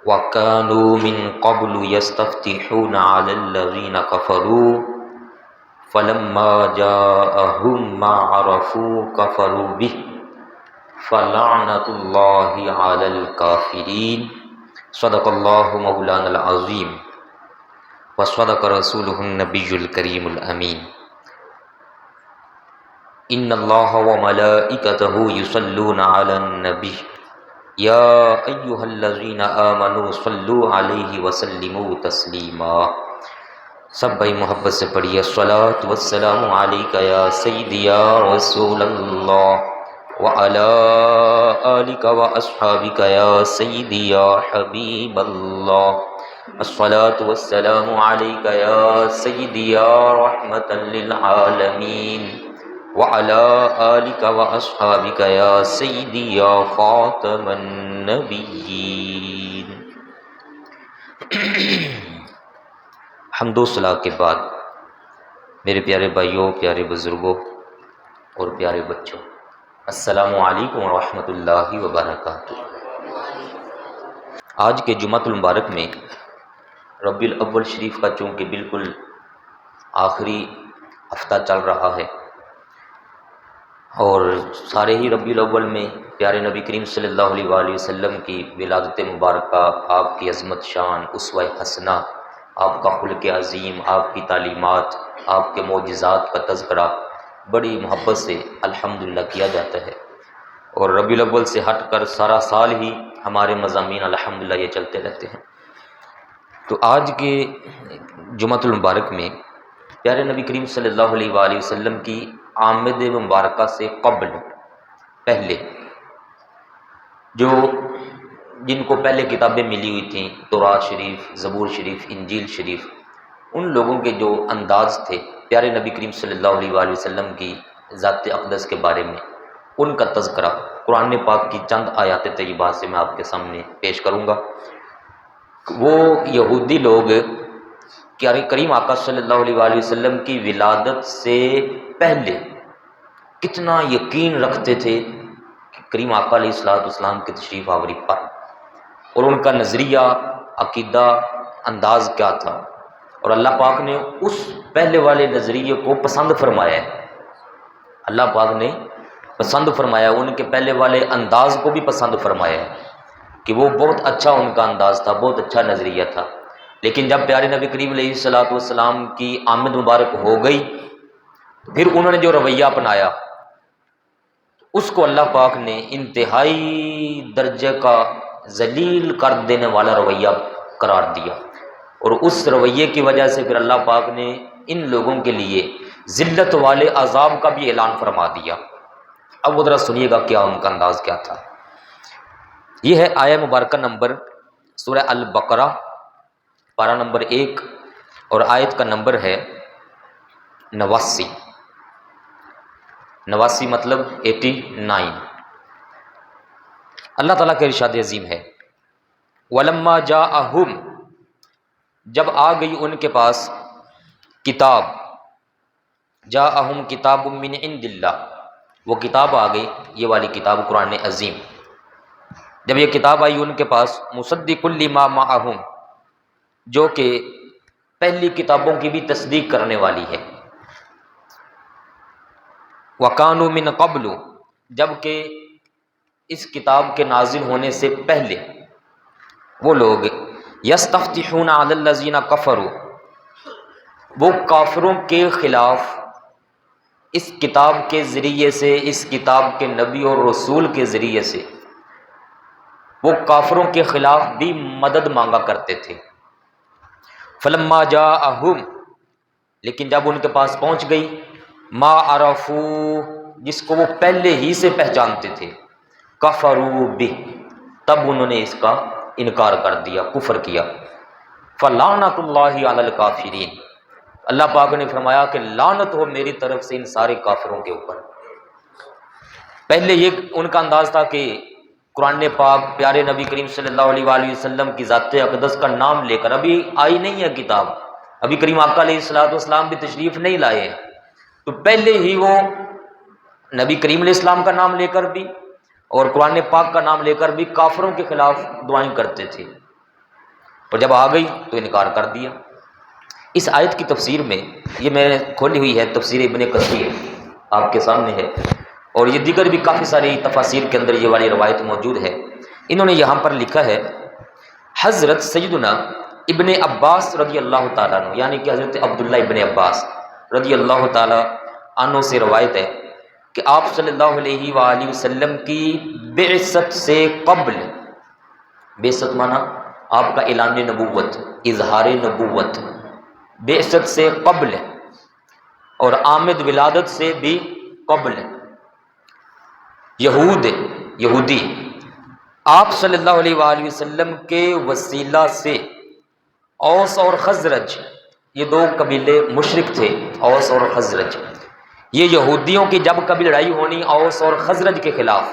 وَكَانُوا مِن قَبْلُ يَسْتَفْتِحُونَ عَلَى الَّذِينَ كَفَرُوا فَلَمَّا جَاءَهُم مَّا عَرَفُوا كَفَرُوا بِهِ فَلَعْنَةُ اللَّهِ عَلَى الْكَافِرِينَ صدق اللہ مولانا العظیم وصدق رسولہ النبی الکریم الامین ان اللہ وملائکتہ یصلون علی النبی یا ایہا الذین آمنوا صلوا علیہ وسلموا تسلیما۔ سب بھائی محبت سے پڑھیے الصلاۃ والسلام علیک یا سیدی یا رسول اللہ وعلی آلک واصحابک یا سیدی یا حبیب اللہ۔ الصلاۃ والسلام علیک یا سیدی یا رحمتا للعالمین وعلی آلک واصحابک یا سیدی یا خاتم النبیین۔ حمد و ثنا کے بعد میرے پیارے بھائیوں، پیارے بزرگوں اور پیارے بچوں، السلام علیکم ورحمۃ اللہ وبرکاتہ۔ آج کے جمعۃ المبارک میں ربیع الاول شریف کا چونکہ بالکل آخری ہفتہ چل رہا ہے اور سارے ہی ربیع الاول میں پیارے نبی کریم صلی اللہ علیہ وآلہ وسلم کی ولادت مبارکہ، آپ کی عظمت شان، اسوہ حسنہ، آپ کا خلق عظیم، آپ کی تعلیمات، آپ کے معجزات کا تذکرہ بڑی محبت سے الحمدللہ کیا جاتا ہے، اور ربیع الاول سے ہٹ کر سارا سال ہی ہمارے مضامین الحمدللہ یہ چلتے رہتے ہیں۔ تو آج کے جمعۃ المبارک میں پیارے نبی کریم صلی اللہ علیہ وآلہ وسلم کی آمد مبارکہ سے قبل پہلے جن کو پہلے کتابیں ملی ہوئی تھیں، تورات شریف، زبور شریف، انجیل شریف، ان لوگوں کے جو انداز تھے پیارے نبی کریم صلی اللہ علیہ وآلہ وسلم کی ذات اقدس کے بارے میں، ان کا تذکرہ قرآن پاک کی چند آیات طیبات سے میں آپ کے سامنے پیش کروں گا۔ وہ یہودی لوگ کریم آقا صلی اللہ علیہ وآلہ وسلم کی ولادت سے پہلے کتنا یقین رکھتے تھے کہ کریم آقا علیہ السلام کی تشریف آوری پر، اور ان کا نظریہ، عقیدہ، انداز کیا تھا، اور اللہ پاک نے اس پہلے والے نظریے کو پسند فرمایا ہے۔ اللہ پاک نے پسند فرمایا، ان کے پہلے والے انداز کو بھی پسند فرمایا ہے کہ وہ بہت اچھا ان کا انداز تھا، بہت اچھا نظریہ تھا۔ لیکن جب پیارے نبی کریم علیہ السلام کی آمد مبارک ہو گئی، پھر انہوں نے جو رویہ اپنایا اس کو اللہ پاک نے انتہائی درجے کا ذلیل کر دینے والا رویہ قرار دیا، اور اس رویے کی وجہ سے پھر اللہ پاک نے ان لوگوں کے لیے ذلت والے عذاب کا بھی اعلان فرما دیا۔ اب وہ ذرا سنیے گا کیا ان کا انداز کیا تھا۔ یہ ہے آیہ مبارکہ نمبر سورہ البقرہ، پارہ نمبر 1 اور آیت کا نمبر ہے 89۔ 89 مطلب 89۔ اللہ تعالیٰ کا ارشاد عظیم ہے، وَلَمَّا جَاءَهُمْ، جب آ گئی ان کے پاس کتاب، جاءہم کتاب من عند اللہ، وہ کتاب آ گئی، یہ والی کتاب قرآن عظیم، جب یہ کتاب آئی ان کے پاس، مصدق لما معہم، جو کہ پہلی کتابوں کی بھی تصدیق کرنے والی ہے، وَكَانُوا مِن قَبْلُ، جبکہ اس کتاب کے نازل ہونے سے پہلے وہ لوگ یستفتحون علی الذین کفروا، وہ کافروں کے خلاف اس کتاب کے ذریعے سے، اس کتاب کے نبی اور رسول کے ذریعے سے وہ کافروں کے خلاف بھی مدد مانگا کرتے تھے۔ فلما جاءہم، لیکن جب ان کے پاس پہنچ گئی، ما عرفوا، جس کو وہ پہلے ہی سے پہچانتے تھے، کفروا بہ، تب انہوں نے اس کا انکار کر دیا، کفر کیا۔ فلعنۃ اللہ علی الکافرین، اللہ پاک نے فرمایا کہ لعنت ہو میری طرف سے ان سارے کافروں کے اوپر۔ پہلے یہ ان کا انداز تھا کہ قرآن پاک پیارے نبی کریم صلی اللہ علیہ وآلہ وسلم کی ذات اقدس کا نام لے کر، ابھی آئی نہیں ہے کتاب، ابھی کریم آقا علیہ السلام بھی تشریف نہیں لائے ہیں، تو پہلے ہی وہ نبی کریم علیہ السلام کا نام لے کر بھی اور قرآن پاک کا نام لے کر بھی کافروں کے خلاف دعائیں کرتے تھے، اور جب آ گئی تو انکار کر دیا۔ اس آیت کی تفسیر میں، یہ میں نے کھولی ہوئی ہے، تفسیر ابن کثیر آپ کے سامنے ہے، اور یہ دیگر بھی کافی ساری تفاسیر کے اندر یہ والی روایت موجود ہے۔ انہوں نے یہاں پر لکھا ہے حضرت سیدنا ابن عباس رضی اللہ تعالیٰ عنہ، یعنی کہ حضرت عبداللہ ابن عباس رضی اللہ تعالیٰ عنہ سے روایت ہے کہ آپ صلی اللہ علیہ وآلہ وسلم کی بعثت سے قبل، بعثت مانا آپ کا اعلان نبوت، اظہار نبوت، بعثت سے قبل اور آمد ولادت سے بھی قبل، یہودی آپ صلی اللہ علیہ وآلہ وسلم کے وسیلہ سے اوس اور خزرج، یہ دو قبیلے مشرک تھے، اوس اور خزرج، یہ یہودیوں کی جب کبھی لڑائی ہونی اوس اور خزرج کے خلاف،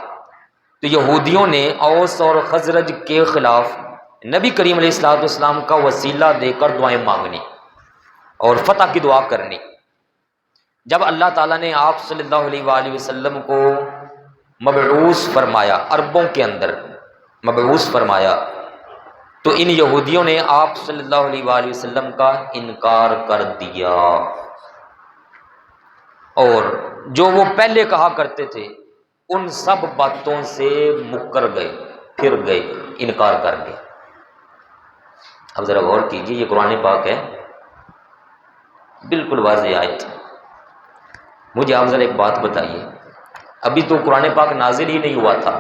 تو یہودیوں نے اوس اور خزرج کے خلاف نبی کریم علیہ الصلوۃ والسلام کا وسیلہ دے کر دعائیں مانگنی اور فتح کی دعا کرنی۔ جب اللہ تعالیٰ نے آپ صلی اللہ علیہ وآلہ وسلم کو مبعوث فرمایا، عربوں کے اندر مبعوث فرمایا، تو ان یہودیوں نے آپ صلی اللہ علیہ وآلہ وسلم کا انکار کر دیا، اور جو وہ پہلے کہا کرتے تھے ان سب باتوں سے مکر گئے، پھر گئے، انکار کر گئے۔ اب ذرا غور کیجیے، یہ قرآن پاک ہے، بالکل واضح آیت۔ مجھے آپ ذرا ایک بات بتائیے، ابھی تو قرآن پاک نازل ہی نہیں ہوا تھا،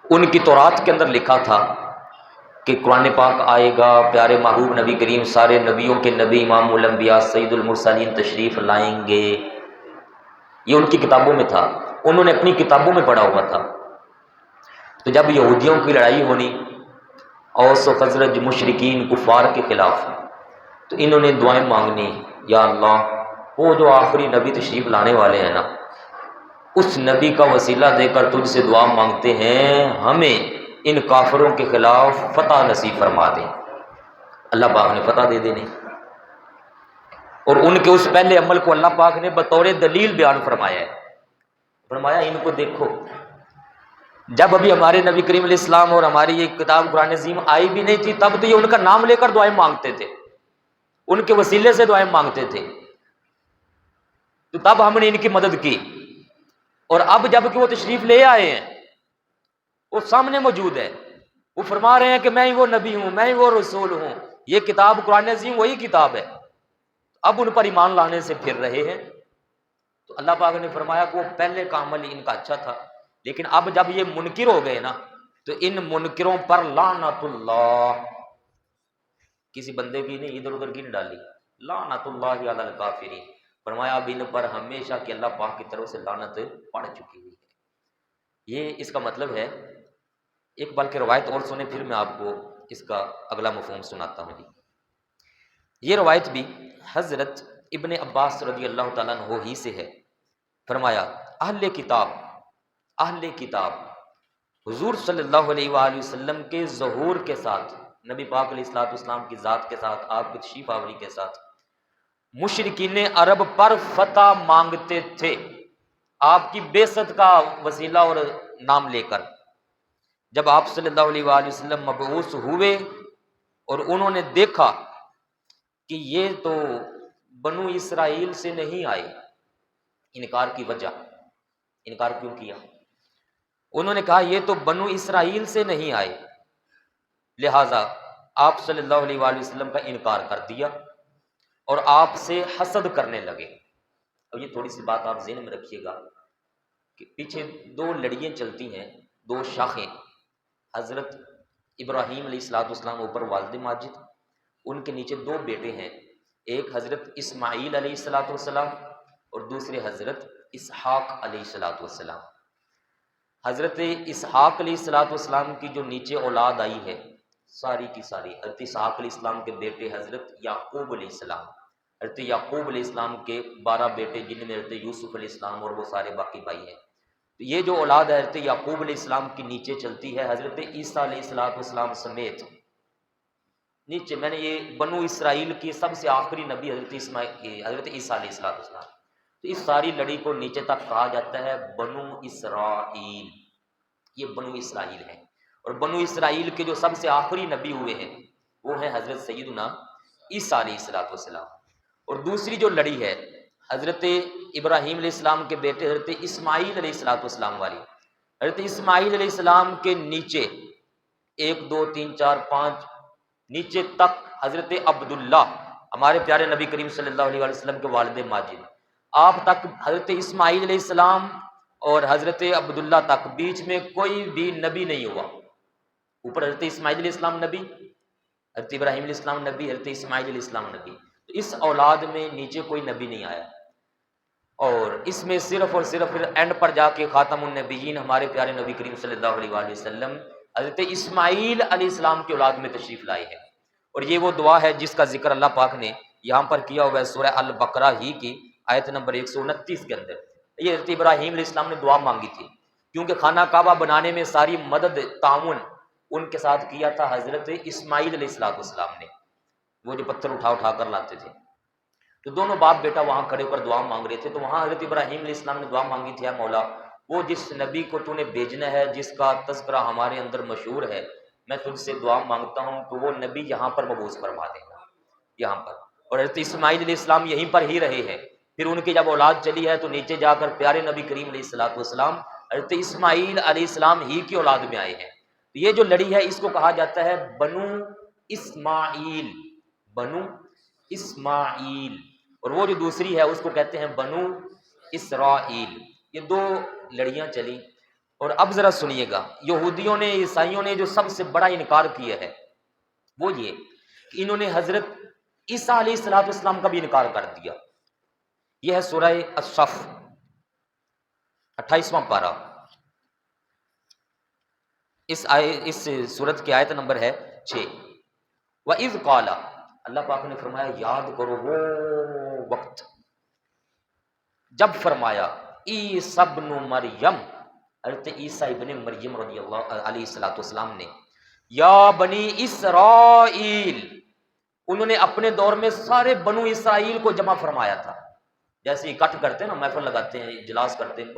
ان کی تورات کے اندر لکھا تھا کہ قرآن پاک آئے گا، پیارے محبوب نبی کریم سارے نبیوں کے نبی، امام الانبیاء سید المرسلین تشریف لائیں گے، یہ ان کی کتابوں میں تھا، انہوں نے اپنی کتابوں میں پڑھا ہوا تھا۔ تو جب یہودیوں کی لڑائی ہونی اوس و خزرج مشرکین کفار کے خلاف، تو انہوں نے دعائیں مانگنی، یا اللہ وہ جو آخری نبی تشریف لانے والے ہیں نا، اس نبی کا وسیلہ دے کر تجھ سے دعا مانگتے ہیں، ہمیں ان کافروں کے خلاف فتح نصیب فرما دیں۔ اللہ پاک نے فتح دے دینی، اور ان کے اس پہلے عمل کو اللہ پاک نے بطور دلیل بیان فرمایا ہے، فرمایا ان کو دیکھو، جب ابھی ہمارے نبی کریم علیہ السلام اور ہماری یہ کتاب قرآن عظیم آئی بھی نہیں تھی، تب تو یہ ان کا نام لے کر دعائیں مانگتے تھے، ان کے وسیلے سے دعائیں مانگتے تھے، تو تب ہم نے ان کی مدد کی، اور اب جب کہ وہ تشریف لے آئے ہیں، وہ سامنے موجود ہے، وہ فرما رہے ہیں کہ میں ہی وہ نبی ہوں، میں ہی وہ رسول ہوں، یہ کتاب قرآن عظیم وہی کتاب ہے، اب ان پر ایمان لانے سے پھر رہے ہیں۔ تو اللہ پاک نے فرمایا کہ وہ پہلے کا عمل ان کا اچھا تھا، لیکن اب جب یہ منکر ہو گئے نا، تو ان منکروں پر لعنت اللہ، کسی بندے کی نہیں، ادھر ادھر کی نہیں ڈالی، لعنت اللہ علی الکافرین، فرمایا اب ان پر ہمیشہ کی اللہ پاک کی طرف سے لعنت پڑ چکی ہوئی ہے۔ یہ اس کا مطلب ہے، ایک بلکہ روایت اور سنیں، پھر میں آپ کو اس کا اگلا مفہوم سناتا ہوں۔ یہ روایت بھی حضرت ابن عباس رضی اللہ تعالیٰ عنہ ہی سے ہے، فرمایا اہل کتاب حضور صلی اللہ علیہ وآلہ وسلم کے ظہور کے ساتھ، نبی پاک علیہ الصلوۃ والسلام کی ذات کے ساتھ، آپ کی تشریف آوری کے ساتھ، مشرکین عرب پر فتح مانگتے تھے، آپ کی بعثت کا وسیلہ اور نام لے کر۔ جب آپ صلی اللہ علیہ وآلہ وسلم مبعوث ہوئے اور انہوں نے دیکھا کہ یہ تو بنو اسرائیل سے نہیں آئے، انکار کی وجہ، انکار کیوں کیا؟ انہوں نے کہا یہ تو بنو اسرائیل سے نہیں آئے، لہٰذا آپ صلی اللہ علیہ وآلہ وسلم کا انکار کر دیا اور آپ سے حسد کرنے لگے۔ اب یہ تھوڑی سی بات آپ ذہن میں رکھیے گا کہ پیچھے دو لڑیاں چلتی ہیں، دو شاخیں، حضرت ابراہیم علیہ الصلوۃ والسلام اوپر والد ماجد، ان کے نیچے دو بیٹے ہیں، ایک حضرت اسماعیل علیہ الصلوۃ والسلام اور دوسرے حضرت اسحاق علیہ الصلوۃ والسلام۔ حضرت اسحاق علیہ الصلوۃ والسلام کی جو نیچے اولاد آئی ہے ساری کی ساری، حضرت اسحاق علیہ السلام کے بیٹے حضرت یعقوب علیہ السلام، حضرت یعقوب علیہ السلام کے 12 بیٹے جن میں حضرت یوسف علیہ السلام اور وہ سارے باقی بھائی ہیں، تو یہ جو اولاد ہے حضرت یعقوب علیہ السلام کی نیچے چلتی ہے، حضرت عیسیٰ علیہ الصلوۃ والسلام سمیت نیچے، میں نے یہ بنو اسرائیل کی سب سے آخری نبی حضرت عیسیٰ علیہ الصلوۃ والسلام، تو اس ساری لڑی کو نیچے تک کہا جاتا ہے بنو اسرائیل، یہ بنو اسرائیل ہے۔ اور بنو اسرائیل کے جو سب سے آخری نبی ہوئے ہیں وہ ہیں حضرت سیدنا عیسیٰ علیہ السلام. اور دوسری جو لڑی ہے حضرت ابراہیم علیہ السلام کے بیٹے حضرت اسماعیل علیہ السلام والی. حضرت اسماعیل علیہ السلام کے نیچے 1 2 3 4 5 نیچے تک حضرت عبداللہ ہمارے پیارے نبی کریم صلی اللہ علیہ وسلم کے والد ماجد، آپ تک حضرت اسماعیل علیہ السلام اور حضرت عبداللہ تک بیچ میں کوئی بھی نبی نہیں ہوا. اوپر حضرت اسماعیل علیہ السلام نبی، حضرت ابراہیم علیہ السلام نبی، حضرت اسماعیل علیہ السلام نبی. تو اس اولاد میں نیچے کوئی نبی نہیں آیا. اور اس میں صرف اور صرف پھر اینڈ پر جا کے خاتم النبیین ہمارے پیارے نبی کریم صلی اللہ علیہ وآلہ وسلم حضرت اسماعیل علیہ السلام کی اولاد میں تشریف لائے ہیں. اور یہ وہ دعا ہے جس کا ذکر اللہ پاک نے یہاں پر کیا ہوا ہے سورہ البقرہ ہی کی آیت نمبر 129 کے اندر. یہ حضرت ابراہیم علیہ السلام نے دعا مانگی تھی کیونکہ خانہ کعبہ بنانے میں ساری مدد تعاون ان کے ساتھ کیا تھا حضرت اسماعیل علیہ السلام نے، وہ جو پتھر اٹھا اٹھا کر لاتے تھے. تو دونوں باپ بیٹا وہاں کھڑے ہو کر دعا مانگ رہے تھے. تو وہاں حضرت ابراہیم علیہ السلام نے دعا مانگی تھی، اے مولا وہ جس نبی کو تو نے بھیجنا ہے جس کا تذکرہ ہمارے اندر مشہور ہے، میں تجھ سے دعا مانگتا ہوں کہ وہ نبی یہاں پر مبعوث فرما دینا یہاں پر. اور حضرت اسماعیل علیہ السلام یہیں پر ہی رہے ہیں. پھر ان کی جب اولاد چلی ہے تو نیچے جا کر پیارے نبی کریم علیہ السلام حضرت اسماعیل علیہ السلام ہی کی اولاد میں آئے ہیں. یہ جو لڑی ہے اس کو کہا جاتا ہے بنو اسماعیل، بنو اسماعیل. اور وہ جو دوسری ہے اس کو کہتے ہیں بنو اسرائیل. یہ دو لڑیاں چلی. اور اب ذرا سنیے گا، یہودیوں نے عیسائیوں نے جو سب سے بڑا انکار کیا ہے وہ یہ کہ انہوں نے حضرت عیسیٰ علیہ السلام کا بھی انکار کر دیا. یہ ہے سورہ الصف 28واں پارہ. اس سورت کی آیت نمبر ہے 6. وَإِذْ قَالَ، اللہ پاک نے فرمایا یاد کرو وہ وقت جب فرمایا عیسیٰ ابن مریم، حضرت عیسیٰ ابن مریم رضی اللہ علیہ السلام نے، یا بنی اسرائیل، انہوں نے اپنے دور میں سارے بنو اسرائیل کو جمع فرمایا تھا. جیسے اکٹھ کرتے ہیں نا، محفل لگاتے ہیں، اجلاس کرتے ہیں،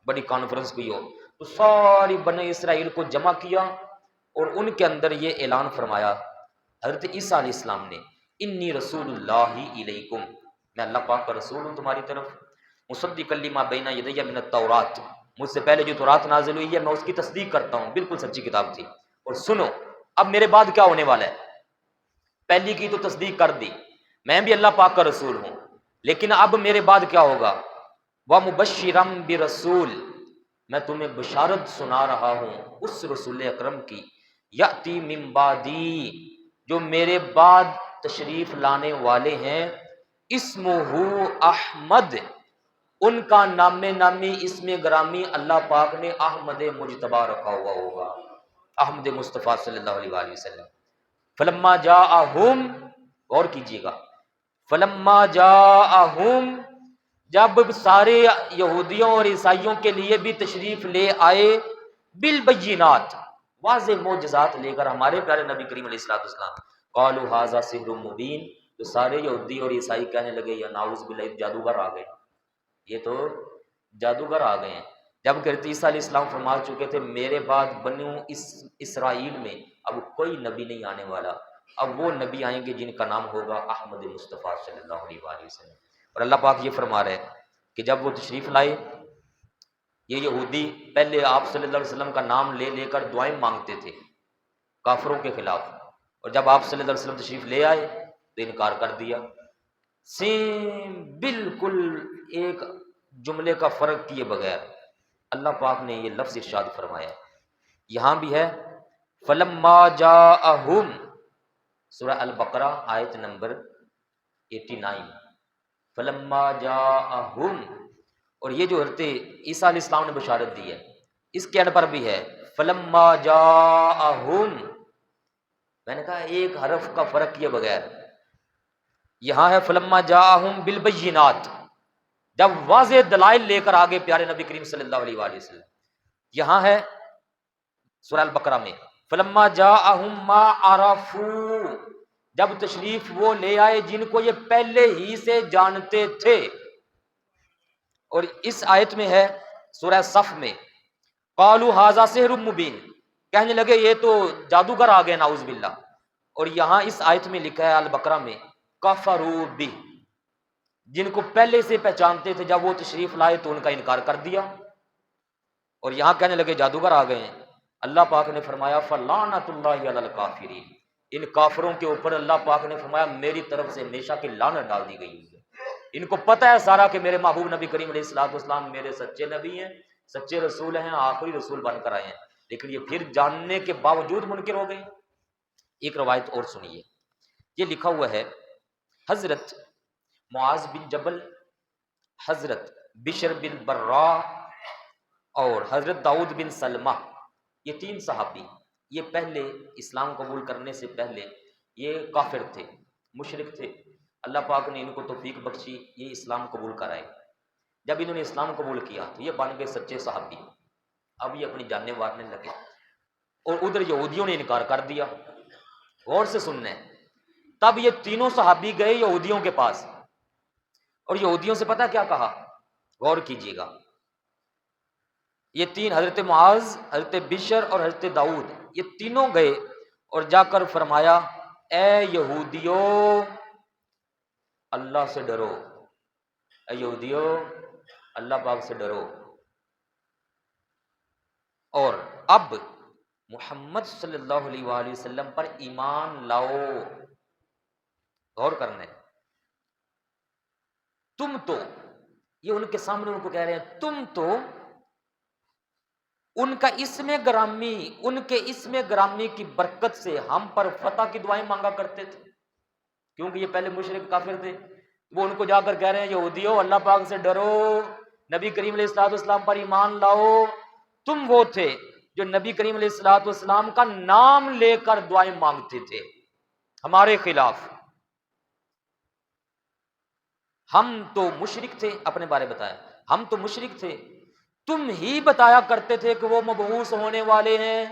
بڑی کانفرنس کوئی ہو، تو ساری بنی اسرائیل کو جمع کیا اور ان کے اندر یہ اعلان فرمایا حضرت عیسیٰ علیہ السلام نے، انی رسول اللہ علیکم، میں اللہ پاک کا رسول ہوں تمہاری طرف، مصدقا لما بین یدی من التورات، مجھ سے پہلے جو تورات نازل ہوئی ہے میں اس کی تصدیق کرتا ہوں، بالکل سچی کتاب تھی. اور سنو اب میرے بعد کیا ہونے والا ہے، پہلی کی تو تصدیق کر دی، میں بھی اللہ پاک کا رسول ہوں، لیکن اب میرے بعد کیا ہوگا، وَمُبَشِّرًا بِرَسُولٍ، میں تمہیں بشارت سنا رہا ہوں اس رسول اکرم کی، یأتی من بعدی، جو میرے بعد تشریف لانے والے ہیں، اسمہ احمد، ان کا نام نامی اسم گرامی اللہ پاک نے احمد مجتبی رکھا ہوا ہوگا، احمد مصطفیٰ صلی اللہ علیہ وآلہ وسلم. فلما جاءہم، غور کیجیے گا، فلما جاءہم، جب سارے یہودیوں اور عیسائیوں کے لیے بھی تشریف لے آئے، بالبینات، واضح معجزات لے کر ہمارے پیارے نبی کریم علیہ السلام، قالوا ھذا سحر مبین، تو سارے یہودی اور عیسائی کہنے لگے یا نعوذ باللہ، جادوگر آ گئے، یہ تو جادوگر آ گئے ہیں. جب کہ عیسیٰ علیہ السلام فرما چکے تھے میرے بعد بنو اسرائیل میں اب کوئی نبی نہیں آنے والا، اب وہ نبی آئیں گے جن کا نام ہوگا احمد مصطفیٰ صلی اللہ علیہ وآلہ وسلم. اور اللہ پاک یہ فرما رہے کہ جب وہ تشریف لائے، یہ یہودی پہلے آپ صلی اللہ علیہ وسلم کا نام لے لے کر دعائیں مانگتے تھے کافروں کے خلاف، اور جب آپ صلی اللہ علیہ وسلم تشریف لے آئے تو انکار کر دیا. سیم بالکل ایک جملے کا فرق کیے بغیر اللہ پاک نے یہ لفظ ارشاد فرمایا. یہاں بھی ہے فلما جاءہم، سورہ البقرہ آیت نمبر 89، فلما جاءہم. اور یہ جو حضرت عیسیٰ علیہ السلام نے بشارت دی ہے اس کے اینڈ پر بھی ہے فلما جاءہم. میں نے کہا ایک حرف کا فرق کیے بغیر، یہاں ہے فلما جاءہم بالبینات، جب واضح دلائل لے کر آگے پیارے نبی کریم صلی اللہ علیہ وآلہ وسلم. یہاں ہے سورہ البقرہ میں فلما جاءہم ما عرفوا، جب تشریف وہ لے آئے جن کو یہ پہلے ہی سے جانتے تھے. اور اس آیت میں ہے سورہ صف میں قالوا ھذا سحر مبین، کہنے لگے یہ تو جادوگر آ گئے نعوذ باللہ۔ اور یہاں اس آیت میں لکھا ہے البقرہ میں کفروا بہ، جن کو پہلے سے پہچانتے تھے جب وہ تشریف لائے تو ان کا انکار کر دیا، اور یہاں کہنے لگے جادوگر آ گئے ہیں۔ اللہ پاک نے فرمایا فلعنۃ اللہ علی الکافرین، ان کافروں کے اوپر اللہ پاک نے فرمایا میری طرف سے ہمیشہ کی لعنت ڈال دی گئی ہے۔ ان کو پتہ ہے سارا کہ میرے محبوب نبی کریم علیہ الصلوۃ والسلام میرے سچے نبی ہیں، سچے رسول ہیں، آخری رسول بن کر آئے ہیں، لیکن یہ پھر جاننے کے باوجود منکر ہو گئے۔ ایک روایت اور سنیے، یہ لکھا ہوا ہے حضرت معاذ بن جبل، حضرت بشر بن براء اور حضرت داؤد بن سلمہ، یہ تین صحابی، یہ پہلے اسلام قبول کرنے سے پہلے یہ کافر تھے، مشرک تھے۔ اللہ پاک نے ان کو توفیق بخشی، یہ اسلام قبول کرائے۔ جب انہوں نے اسلام قبول کیا تو یہ بن گئے سچے صحابی۔ اب یہ اپنی جانیں مارنے لگے، اور ادھر یہودیوں نے انکار کر دیا۔ غور سے سننا ہے، تب یہ تینوں صحابی گئے یہودیوں کے پاس، اور یہودیوں سے پتہ کیا کہا؟ غور کیجیے گا، یہ تین حضرت معاذ، حضرت بشر اور حضرت داؤد، یہ تینوں گئے اور جا کر فرمایا اے یہودیو اللہ سے ڈرو، اے یہودیو اللہ پاک سے ڈرو، اور اب محمد صلی اللہ علیہ وآلہ وسلم پر ایمان لاؤ۔ غور کرنا ہے، تم تو، یہ ان کے سامنے ان کو کہہ رہے ہیں، تم تو ان کا اسم گرامی، ان کے اسم گرامی کی برکت سے ہم پر فتح کی دعائیں مانگا کرتے تھے، کیونکہ یہ پہلے مشرک کافر تھے۔ وہ ان کو جا کر کہہ رہے ہیں یہودیو اللہ پاک سے ڈرو، نبی کریم علیہ الصلوۃ والسلام پر ایمان لاؤ۔ تم وہ تھے جو نبی کریم علیہ الصلوۃ والسلام کا نام لے کر دعائیں مانگتے تھے ہمارے خلاف۔ ہم تو مشرک تھے، اپنے بارے بتایا، ہم تو مشرک تھے، تم ہی بتایا کرتے تھے کہ وہ مبعوث ہونے والے ہیں،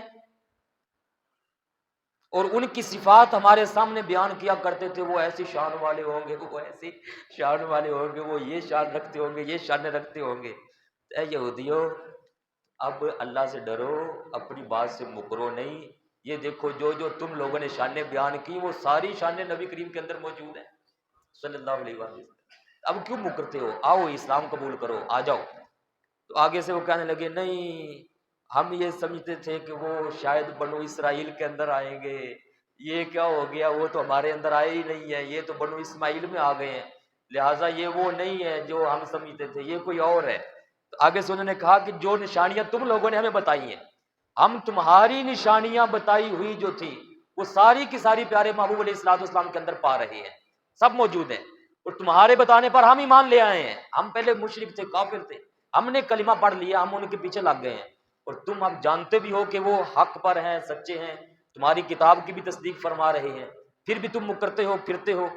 اور ان کی صفات ہمارے سامنے بیان کیا کرتے تھے، وہ ایسی شان والے ہوں گے، وہ ایسی شان والے ہوں گے، وہ یہ شان رکھتے ہوں گے، یہ شان رکھتے ہوں گے۔ اے یہودیو اب اللہ سے ڈرو، اپنی بات سے مکرو نہیں۔ یہ دیکھو جو جو تم لوگوں نے شانیں بیان کی وہ ساری شانیں نبی کریم کے اندر موجود ہیں صلی اللہ علیہ وسلم۔ اب کیوں مکرتے ہو؟ آؤ اسلام قبول کرو، آ جاؤ۔ تو آگے سے وہ کہنے لگے نہیں، ہم یہ سمجھتے تھے کہ وہ شاید بنو اسرائیل کے اندر آئیں گے، یہ کیا ہو گیا، وہ تو ہمارے اندر آئے ہی نہیں ہے، یہ تو بنو اسماعیل میں آ گئے ہیں، لہٰذا یہ وہ نہیں ہے جو ہم سمجھتے تھے، یہ کوئی اور ہے۔ تو آگے سے انہوں نے کہا کہ جو نشانیاں تم لوگوں نے ہمیں بتائی ہیں، ہم تمہاری نشانیاں بتائی ہوئی جو تھی وہ ساری کی ساری پیارے محبوب علیہ الصلوۃ والسلام کے اندر پا رہے ہیں، سب موجود ہیں، اور تمہارے بتانے پر ہم ایمان لے آئے ہیں۔ ہم پہلے مشرک تھے، کافر تھے، ہم نے کلمہ پڑھ لیا، ہم ان کے پیچھے لگ گئے ہیں، اور تم اب جانتے بھی ہو کہ وہ حق پر ہیں، سچے ہیں، تمہاری کتاب کی بھی تصدیق فرما رہے ہیں، پھر بھی تم مکرتے ہو، پھرتے ہو۔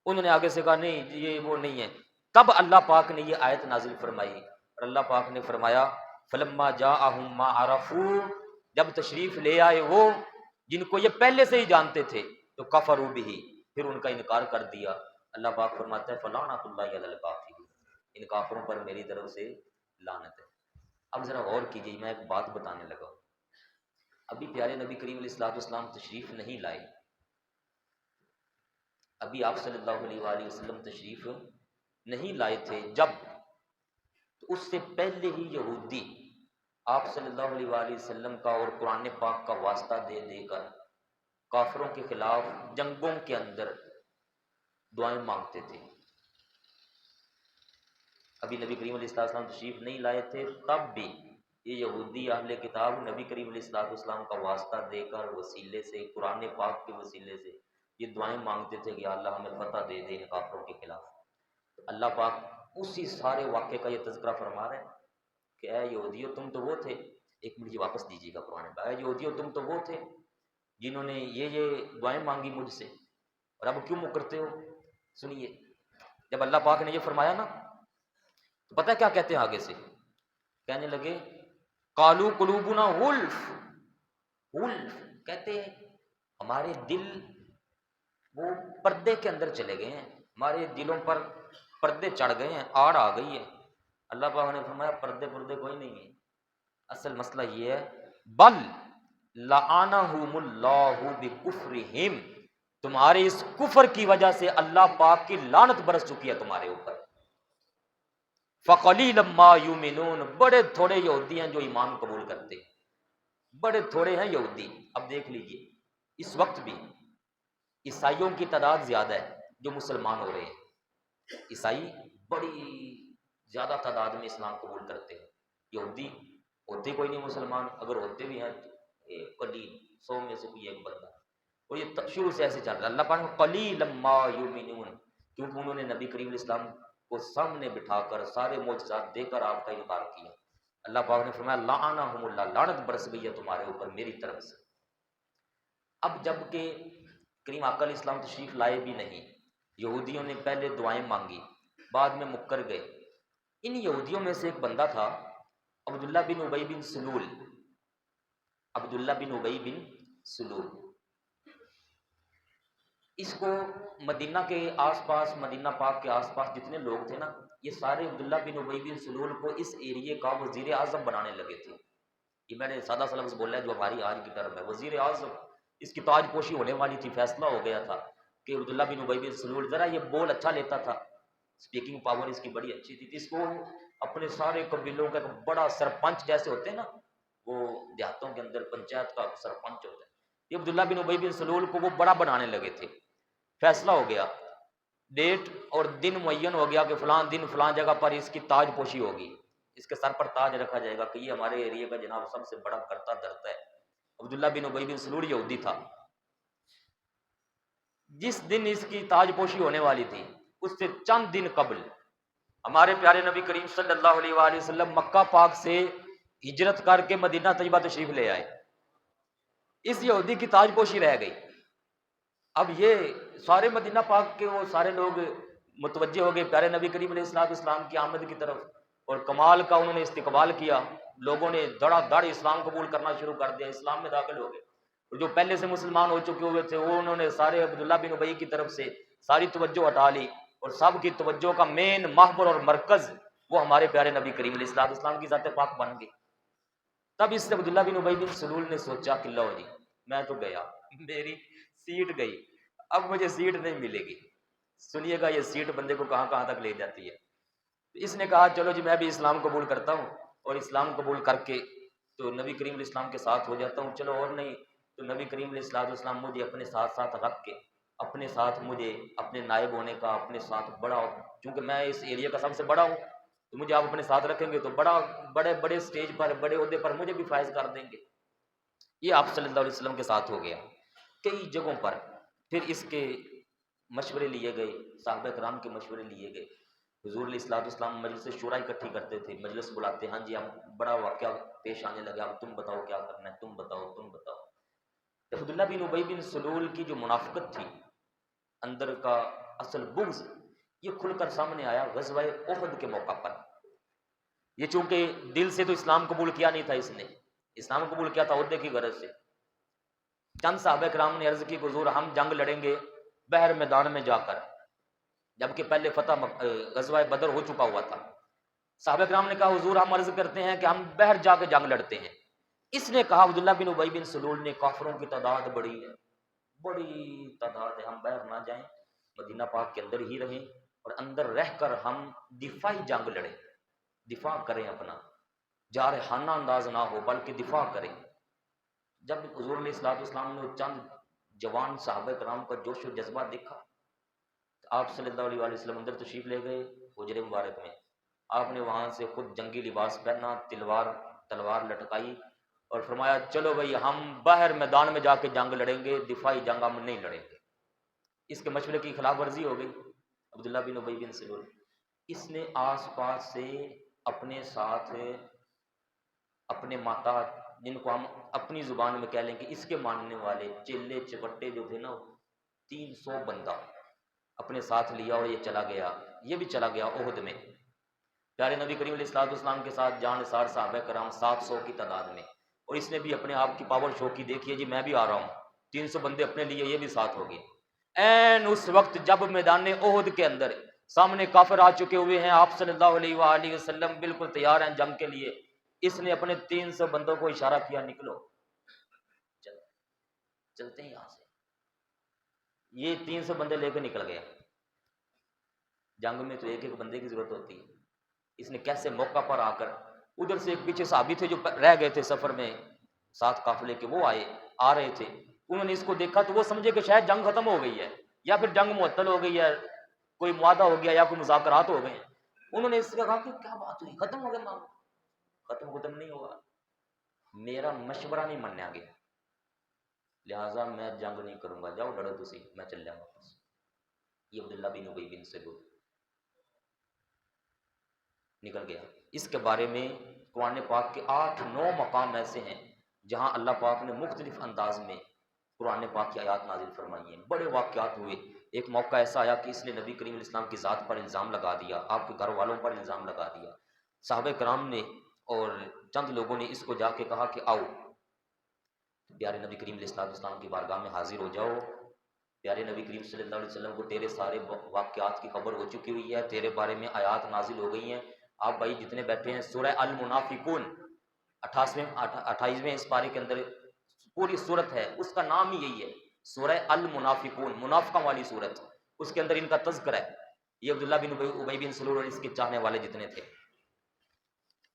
انہوں نے آگے سے کہا نہیں یہ وہ نہیں ہے۔ تب اللہ پاک نے یہ آیت نازل فرمائی، اور اللہ پاک نے فرمایا فلما جاءہم ما عرفوا، جب تشریف لے آئے وہ جن کو یہ پہلے سے ہی جانتے تھے، تو کفروا بہ، پھر ان کا انکار کر دیا۔ اللہ پاک فرماتا ہے فلعنۃ اللہ علی الکافرین، ان کافروں پر میری طرف سے لعنت ہے۔ اب ذرا غور کیجیے، میں ایک بات بتانے لگا ہوں، ابھی پیارے نبی کریم علیہ الصلوۃ والسلام تشریف نہیں لائے، ابھی آپ صلی اللہ علیہ وآلہ وسلم تشریف نہیں لائے تھے، جب تو اس سے پہلے ہی یہودی آپ صلی اللہ علیہ وآلہ وسلم کا اور قرآن پاک کا واسطہ دے دے کر کافروں کے خلاف جنگوں کے اندر دعائیں مانگتے تھے۔ ابھی نبی کریم علیہ السلام تشریف نہیں لائے تھے، تب بھی یہ یہودی اہل کتاب نبی کریم علیہ السلام کا واسطہ دے کر وسیلے سے، قرآن پاک کے وسیلے سے یہ دعائیں مانگتے تھے کہ اللہ ہمیں فتح دے دے کافروں کے خلاف۔ اللہ پاک اسی سارے واقعے کا یہ تذکرہ فرما رہے ہیں کہ اے یہودیو تم تو وہ تھے، ایک منٹ یہ واپس دیجیے گا قرآن پاک، اے یہودیو تم تو وہ تھے جنہوں نے یہ دعائیں مانگی مجھ سے، اور اب کیوں مکرتے ہو؟ سنیے، جب اللہ پاک نے یہ فرمایا نا تو پتہ کیا کہتے ہیں آگے سے؟ کہنے لگے قالوا قلوبنا غلف، غلف کہتے ہیں ہمارے دل وہ پردے کے اندر چلے گئے ہیں، ہمارے دلوں پر پردے چڑھ گئے ہیں، آڑ آ گئی ہے۔ اللہ پاک نے فرمایا پردے کوئی نہیں ہے، اصل مسئلہ یہ ہے بل لعنہم اللہ بکفرہم، تمہارے اس کفر کی وجہ سے اللہ پاک کی لعنت برس چکی ہے تمہارے اوپر۔ فقلیلا ما یؤمنون، بڑے تھوڑے یہودی ہیں جو ایمان قبول کرتے ہیں، بڑے تھوڑے ہیں یہودی۔ اب دیکھ لیجئے اس وقت بھی عیسائیوں کی تعداد زیادہ ہے جو مسلمان ہو رہے ہیں، عیسائی بڑی زیادہ تعداد میں اسلام قبول کرتے ہیں، یہودی ہوتے کوئی نہیں مسلمان، اگر ہوتے بھی ہیں تو قلیل، 100 میں سے کوئی ایک بندہ۔ اور یہ شروع سے ایسے چل رہا ہے۔ اللہ پاک قلیلا ما یؤمنون، کیونکہ انہوں نے نبی کریم علیہ السلام کو سامنے بٹھا کر سارے معجزات دے کر آپ کا انکار کیا۔ اللہ پاک نے فرمایا لعنہم اللہ، لعنت برس گئی ہے تمہارے اوپر میری طرف سے۔ اب جب کہ کریم آقا علیہ السلام تشریف لائے بھی نہیں، یہودیوں نے پہلے دعائیں مانگی، بعد میں مکر گئے۔ ان یہودیوں میں سے ایک بندہ تھا عبداللہ بن ابی بن سلول، عبداللہ بن ابی بن سلول۔ اس کو مدینہ کے آس پاس، مدینہ پاک کے آس پاس جتنے لوگ تھے نا، یہ سارے عبداللہ بن ابی بن سلول کو اس ایریے کا وزیر اعظم بنانے لگے تھے۔ یہ میں نے سادہ سا لفظ بولا ہے جو ہماری آج کی ٹرم ہے، وزیر اعظم۔ اس کی تاج پوشی ہونے والی تھی، فیصلہ ہو گیا تھا کہ عبداللہ بن ابی بن سلول ذرا یہ بول اچھا لیتا تھا، اسپیکنگ پاور اس کی بڑی اچھی تھی، اس کو اپنے سارے قبیلوں کا ایک بڑا سرپنچ جیسے ہوتے ہیں نا، وہ دیہاتوں کے اندر پنچایت کا سرپنچ ہوتا ہے، یہ عبداللہ بن ابی بن سلول کو وہ بڑا بنانے لگے تھے۔ فیصلہ ہو گیا، ڈیٹ اور دن معین ہو گیا کہ فلاں دن فلاں جگہ پر اس کی تاج پوشی ہوگی، اس کے سر پر تاج رکھا جائے گا کہ یہ ہمارے ایریے کا جناب سب سے بڑا کرتا دھرتا ہے۔ عبداللہ بن ابی بن سلول یہودی تھا۔ جس دن اس کی تاج پوشی ہونے والی تھی اس سے چند دن قبل ہمارے پیارے نبی کریم صلی اللہ علیہ وآلہ وسلم مکہ پاک سے ہجرت کر کے مدینہ طیبہ تشریف لے آئے، اس یہودی کی تاج پوشی رہ گئی۔ اب یہ سارے مدینہ پاک کے وہ سارے لوگ متوجہ ہو گئے پیارے نبی کریم علیہ السلام کی آمد کی طرف، اور کمال کا انہوں نے استقبال کیا، لوگوں نے دڑا دڑ اسلام قبول کرنا شروع کر دیا، اسلام میں داخل ہو گئے۔ اور جو پہلے سے مسلمان ہو چکے ہوئے تھے وہ انہوں نے سارے عبداللہ بن ابی کی طرف سے ساری توجہ ہٹا لی، اور سب کی توجہ کا مین محور اور مرکز وہ ہمارے پیارے نبی کریم علیہ السلام کی ذات پاک بن گئی۔ تب اس سے عبداللہ بن ابی بن سلول نے سوچا کہ لو جی میں تو گیا، میری سیٹ گئی، اب مجھے سیٹ نہیں ملے گی۔ سنیے گا یہ سیٹ بندے کو کہاں کہاں تک لے جاتی ہے۔ اس نے کہا چلو جی میں بھی اسلام قبول کرتا ہوں، اور اسلام قبول کر کے تو نبی کریم علیہ السلام کے ساتھ ہو جاتا ہوں، چلو اور نہیں تو نبی کریم علیہ السلام مجھے اپنے ساتھ ساتھ رکھ کے اپنے ساتھ مجھے اپنے نائب ہونے کا، اپنے ساتھ بڑا ہو، چونکہ میں اس ایریا کا سب سے بڑا ہوں تو مجھے آپ اپنے ساتھ رکھیں گے تو بڑے بڑے سٹیج پر، بڑے عہدے پر مجھے بھی فائز کر دیں گے۔ یہ آپ صلی اللہ علیہ وسلم کے ساتھ ہو گیا۔ کئی جگہوں پر پھر اس کے مشورے لیے گئے، صحابہ کرام کے مشورے لیے گئے۔ حضور علیہ السلام مجلس شورا اکٹھی کرتے تھے، مجلس بلاتے، ہاں جی ہم بڑا واقعہ پیش آنے لگا، اب تم بتاؤ کیا کرنا ہے، تم بتاؤ تم بتاؤ۔ عبداللہ بن ابی بن سلول کی جو منافقت تھی، اندر کا اصل بغض، یہ کھل کر سامنے آیا غزوہ احد کے موقع پر۔ یہ چونکہ دل سے تو اسلام قبول کیا نہیں تھا، اس نے اسلام قبول کیا تھا عہدے کی غرض سے۔ چند صحابہ کرام نے عرض کی کہ حضور ہم جنگ لڑیں گے بحر میدان میں جا کر، جبکہ پہلے فتح غزوہ بدر ہو چکا ہوا تھا۔ صحابہ کرام نے کہا حضور ہم عرض کرتے ہیں کہ ہم بحر جا کے جنگ لڑتے ہیں۔ اس نے کہا عبداللہ بن ابی بن سلول نے کافروں کی تعداد بڑی ہے، بڑی تعداد ہے، ہم باہر نہ جائیں، مدینہ پاک کے اندر ہی رہیں، اور اندر رہ کر ہم دفاعی جنگ لڑیں، دفاع کریں، اپنا جارحانہ انداز نہ ہو بلکہ دفاع کریں۔ جب حضور علیہ السلام نے چند جوان صحابہ کرام کا جوش و جذبہ دیکھا تو آپ صلی اللہ علیہ وسلم اندر تشریف لے گئے حجر مبارک میں۔ آپ نے وہاں سے خود جنگی لباس پہنا، تلوار لٹکائی، اور فرمایا چلو بھائی ہم باہر میدان میں جا کے جنگ لڑیں گے، دفاعی جنگ ہم نہیں لڑیں گے۔ اس کے مشورے کی خلاف ورزی ہو گئی عبداللہ بن ابی بن سلول۔ اس نے آس پاس سے اپنے ساتھ اپنے ماتا، جن کو ہم اپنی زبان میں کہہ لیں کہ اس کے ماننے والے چیلے چپٹے جو تھے نا، 300 بندہ اپنے ساتھ لیا، اور یہ چلا گیا، یہ بھی چلا گیا احد میں۔ پیارے نبی کریم علیہ السلام کے ساتھ جان نثار صحابہ کرام 700 کی تعداد میں، اور اس نے بھی اپنے آپ کی پاور شو کی، دیکھیے جی میں بھی آ رہا ہوں، 300 بندے اپنے لیے، یہ بھی ساتھ ہو گئے۔ این اس وقت جب میدان احد کے اندر سامنے کافر آ چکے ہوئے ہیں، آپ صلی اللہ علیہ وآلہ وسلم بالکل تیار ہیں جنگ کے لیے، اس نے اپنے 300 بندوں کو اشارہ کیا، نکلو چلتے ہیں یہاں سے۔ یہ 300 بندے لے کے نکل گیا۔ جنگ میں تو ایک ایک بندے کی ضرورت ہوتی ہے، اس نے کیسے موقع پر آ کر، ادھر سے ایک پیچھے صحابی تھے جو رہ گئے تھے سفر میں ساتھ قافلے کے، وہ آ رہے تھے، انہوں نے اس کو دیکھا تو وہ سمجھے کہ شاید جنگ ختم ہو گئی ہے، یا پھر جنگ معطل ہو گئی ہے، کوئی معاہدہ ہو گیا یا کوئی مذاکرات ہو گئے ہیں۔ انہوں نے اس سے کہا کہ کیا بات ہوئی، ختم ہو گیا معاملہ؟ ختم نہیں ہوگا، میرا مشورہ نہیں ماننے آ گیا، لہٰذا میں جنگ نہیں کروں گا، جاؤ لڑو تسی، میں چل جاؤں واپس۔ یہ عبداللہ بن ابی بن سلول نکل گیا۔ اس کے بارے میں قرآن پاک کے 8-9 مقام ایسے ہیں جہاں اللہ پاک نے مختلف انداز میں قرآن پاک کی آیات نازل فرمائی ہیں، بڑے واقعات ہوئے۔ ایک موقع ایسا آیا کہ اس نے نبی کریم علیہ السلام کی ذات پر الزام لگا دیا، آپ کے گھر والوں پر الزام لگا دیا۔ صحابہ کرام نے اور چند لوگوں نے اس کو جا کے کہا کہ آؤ پیارے نبی کریم علیہ السلام کی بارگاہ میں حاضر ہو جاؤ، پیارے نبی کریم صلی اللہ علیہ وسلم کو تیرے سارے واقعات کی خبر ہو چکی ہوئی ہے، تیرے بارے میں آیات نازل ہو گئی ہیں۔ آپ بھائی جتنے بیٹھے ہیں، سورہ المنافقون 28ویں اس پارے کے اندر پوری صورت ہے، اس کا نام ہی یہی ہے، سورہ المنافقون، منافقوں والی صورت، اس کے اندر ان کا تذکرہ ہے۔ یہ عبداللہ بن ابی بن سلول اور اس کے چاہنے والے جتنے تھے،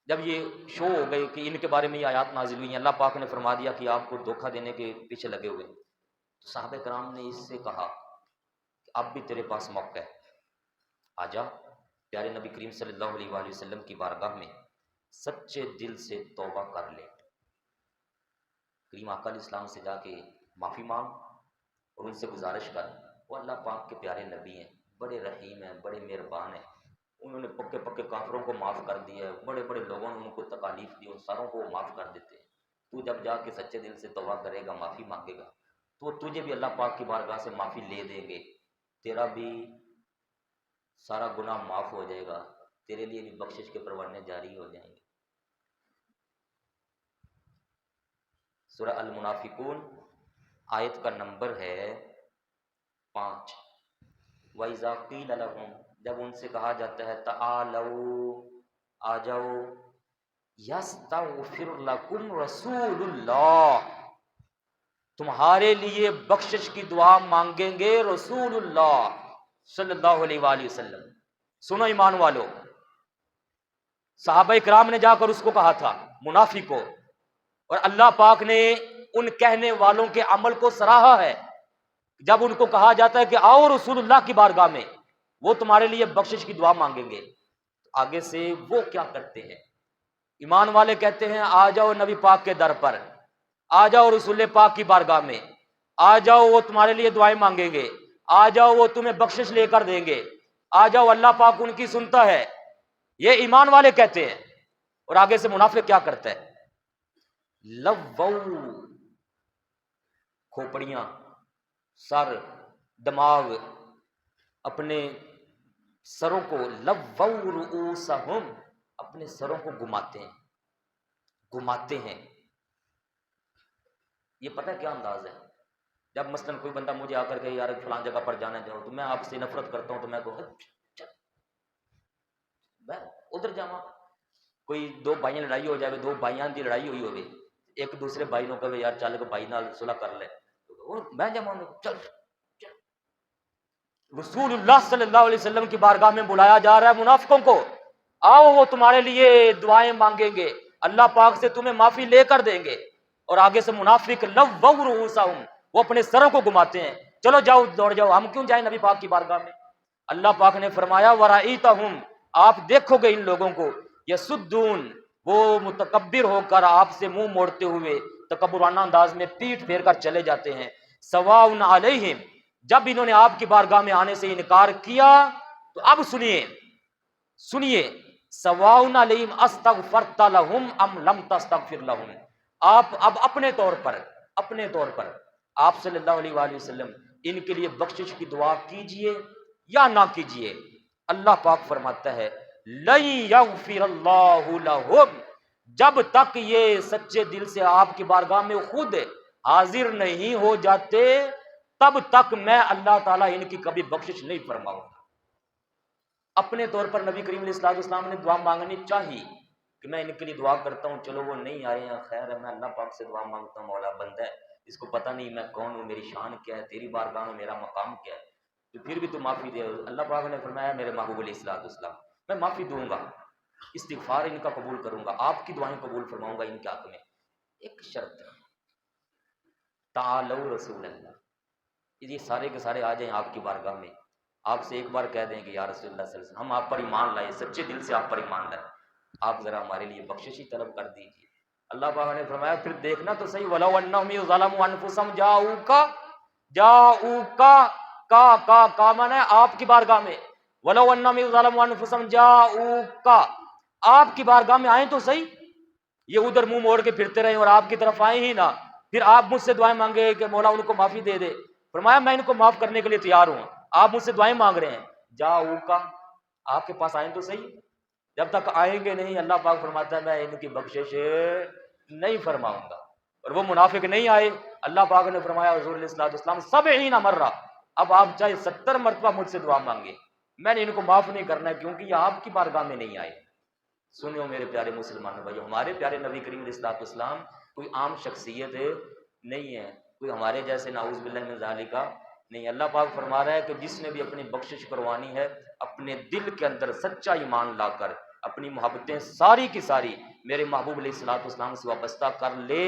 جب یہ شو ہو گئی کہ ان کے بارے میں یہ آیات نازل ہوئی ہیں، اللہ پاک نے فرما دیا کہ آپ کو دھوکہ دینے کے پیچھے لگے ہوئے، تو صحابہ کرام نے اس سے کہا کہ اب بھی تیرے پاس موقع ہے، آ جا پیارے نبی کریم صلی اللہ علیہ وآلہ وسلم کی بارگاہ میں سچے دل سے توبہ کر لے، کریم آقا علیہ السلام سے جا کے معافی مانگ اور ان سے گزارش کر، وہ اللہ پاک کے پیارے نبی ہیں، بڑے رحیم ہیں، بڑے مہربان ہیں، انہوں نے پکے پکے کافروں کو معاف کر دیا ہے، بڑے بڑے لوگوں نے ان کو تکالیف دی، ان ساروں کو وہ معاف کر دیتے ہیں، تو جب جا کے سچے دل سے توبہ کرے گا، معافی مانگے گا، تو تجھے بھی اللہ پاک کی بارگاہ سے معافی لے دیں گے، تیرا بھی سارا گناہ معاف ہو جائے گا، تیرے لیے بھی بخشش کے پروانے جاری ہو جائیں گے۔ سورہ المنافقون آیت کا نمبر ہے 5۔ وَإِذَا قِيلَ لَهُمْ، جب ان سے کہا جاتا ہے تَعَالَوْا آ جاؤ، يَسْتَغْفِرْ لَكُمْ رَسُولُ اللَّهِ، تمہارے لیے بخشش کی دعا مانگیں گے رسول اللہ صلی اللہ علیہ وآلہ وسلم۔ سنو ایمان والو، صحابہ کرام نے جا کر اس کو کہا تھا منافق کو، اور اللہ پاک نے ان کہنے والوں کے عمل کو سراہا ہے۔ جب ان کو کہا جاتا ہے کہ آؤ رسول اللہ کی بارگاہ میں، وہ تمہارے لیے بخشش کی دعا مانگیں گے، آگے سے وہ کیا کرتے ہیں؟ ایمان والے کہتے ہیں آ جاؤ نبی پاک کے در پر، آ جاؤ رسول پاک کی بارگاہ میں، آ جاؤ وہ تمہارے لیے دعائیں مانگیں گے، آ جاؤ وہ تمہیں بخشش لے کر دیں گے، آ جاؤ اللہ پاک ان کی سنتا ہے، یہ ایمان والے کہتے ہیں۔ اور آگے سے منافق کیا کرتا ہے؟ لوو، کھوپڑیاں، سر، دماغ، اپنے سروں کو، لوو رؤوسہم، اپنے سروں کو گھماتے ہیں۔ یہ پتہ کیا انداز ہے؟ جب مثلاً کوئی بندہ مجھے آ کر کہ یار فلان جگہ پر جانا جاؤ، تو میں آپ سے نفرت کرتا ہوں، تو میں کہوں میں ادھر جاؤں۔ کوئی دو بھائیاں لڑائی ہو جائے، دو بھائیاں دی لڑائی ہوئی ہوگی، ایک دوسرے بھائی نو کہے یار چل کے بھائی نال صلح کر لے، میں جاؤں چل۔ رسول اللہ صلی اللہ علیہ وسلم کی بارگاہ میں بلایا جا رہا ہے منافقوں کو، آؤ وہ تمہارے لیے دعائیں مانگیں گے، اللہ پاک سے تمہیں معافی لے کر دیں گے۔ اور آگے سے منافق لووا رؤوسہم، وہ اپنے سروں کو گھماتے ہیں، چلو جاؤ دوڑ جاؤ، ہم کیوں جائیں نبی پاک کی بارگاہ میں؟ اللہ پاک نے فرمایا ورائیتہم، آپ دیکھو گے ان لوگوں کو، یسدون، وہ متکبر ہو کر آپ سے منہ موڑتے ہوئے تکبرانہ انداز میں پیٹھ پھیر کر چلے جاتے ہیں۔ سواء علیہم، جب انہوں نے آپ کی بارگاہ میں آنے سے انکار کیا تو اب سنیے سواء علیہم استغفرت لہم ام لم تستغفر لہم، آپ اب اپنے طور پر آپ صلی اللہ علیہ وآلہ وسلم ان کے لیے بخشش کی دعا کیجئے یا نہ کیجئے، اللہ پاک فرماتا ہے لن یغفر اللہ لہم، جب تک یہ سچے دل سے آپ کی بارگاہ میں خود حاضر نہیں ہو جاتے تب تک میں اللہ تعالیٰ ان کی کبھی بخشش نہیں فرماؤں گا۔ اپنے طور پر نبی کریم علیہ السلام نے دعا مانگنی چاہیے کہ میں ان کے لیے دعا کرتا ہوں، چلو وہ نہیں آئے ہیں، خیر ہے، میں اللہ پاک سے دعا مانگتا ہوں، مولا بندہ ہے، اس کو پتہ نہیں میں کون ہوں، میری شان کیا ہے، تیری بارگاہ میں میرا مقام کیا ہے، تو پھر بھی تو معافی دے۔ اللہ پاک نے فرمایا میرے محبوب علیہ الصلوۃ والسلام، میں معافی دوں گا، استغفار ان کا قبول کروں گا، آپ کی دعائیں قبول فرماؤں گا ان کے حق میں، ایک شرط ہے، تعالوا رسول اللہ، یہ سارے کے سارے آ جائیں آپ کی بارگاہ میں، آپ سے ایک بار کہہ دیں کہ یا رسول اللہ صلی اللہ علیہ وسلم ہم آپ پر ایمان لائے، سچے دل سے آپ پر ایمان لائے، آپ ذرا ہمارے لیے بخشش ہی طلب کر دیجیے۔ اللہ پاک نے فرمایا پھر دیکھنا تو صحیح، وَلَوْ أَنَّهُمْ ظَلَمُوا أَنفُسَهُمْ کا مانا ہے آپ کی بارگاہ میں، وَلَوْ أَنَّهُمْ ظَلَمُوا أَنفُسَهُمْ جَاءُوكَ، آپ کی بارگاہ میں آئیں تو صحیح، یہ ادھر منہ موڑ کے پھرتے رہے اور آپ کی طرف آئیں ہی نہ، پھر آپ مجھ سے دعائیں مانگے کہ مولا ان کو معافی دے دے، فرمایا میں ان کو معاف کرنے کے لیے تیار ہوں، آپ مجھ سے دعائیں مانگ رہے ہیں، جاؤکا، آپ کے پاس آئیں تو صحیح، جب تک آئیں گے نہیں اللہ پاک فرماتا ہے میں ان کی بخشش نہیں فرماؤں گا۔ اور وہ منافق نہیں آئے، اللہ پاک نے فرمایا حضور علیہ الصلوۃ والسلام 70 مرہ، اب آپ چاہے 70 مرتبہ مجھ سے دعا مانگے، میں نے ان کو معاف نہیں کرنا ہے کیونکہ یہ آپ کی بارگاہ میں نہیں آئے۔ سنو میرے پیارے مسلمانوں بھائی، ہمارے پیارے نبی کریم علیہ الصلوۃ والسلام کوئی عام شخصیت نہیں ہے، کوئی ہمارے جیسے نعوذ باللہ من ذالک نہیں۔ اللہ پاک فرما رہا ہے کہ جس نے بھی اپنی بخشش کروانی ہے اپنے دل کے اندر سچا ایمان لا کر اپنی محبتیں ساری کی ساری میرے محبوب علیہ الصلوۃ والسلام سے وابستہ کر لے،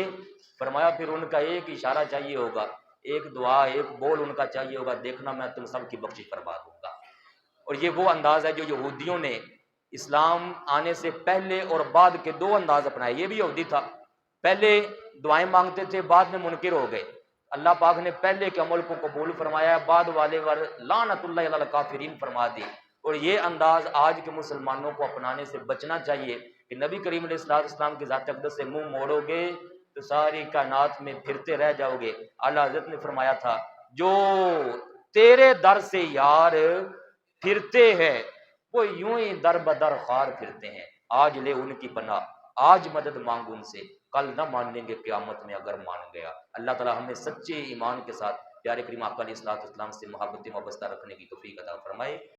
فرمایا پھر ان کا ایک اشارہ چاہیے ہوگا، ایک دعا، ایک بول ان کا چاہیے ہوگا، دیکھنا میں تم سب کی بخشش فرما دوں گا۔ اور یہ وہ انداز ہے جو یہودیوں نے اسلام آنے سے پہلے اور بعد کے دو انداز اپنائے، یہ بھی یہودی تھا، پہلے دعائیں مانگتے تھے بعد میں منکر ہو گئے، اللہ پاک نے پہلے کے عمل کو قبول فرمایا، بعد والے ور لعنت اللہ علی الکافرین فرما دی۔ اور یہ انداز آج کے مسلمانوں کو اپنانے سے بچنا چاہیے کہ نبی کریم علیہ الصلوۃ والسلام کی ذات اقدس سے منہ موڑو گے تو ساری کائنات میں پھرتے رہ جاؤ گے۔ اعلیٰ حضرت نے فرمایا تھا جو تیرے در سے یار پھرتے ہیں وہ یوں ہی در بدر خار پھرتے ہیں، آج لے ان کی پناہ، آج مدد مانگ ان سے، کل نہ مانیں گے قیامت میں اگر مان گیا۔ اللہ تعالی ہمیں سچے ایمان کے ساتھ پیارے کریم آقا علیہ الصلوۃ والسلام سے محبت وابستہ رکھنے کی توفیق عطا فرمائے۔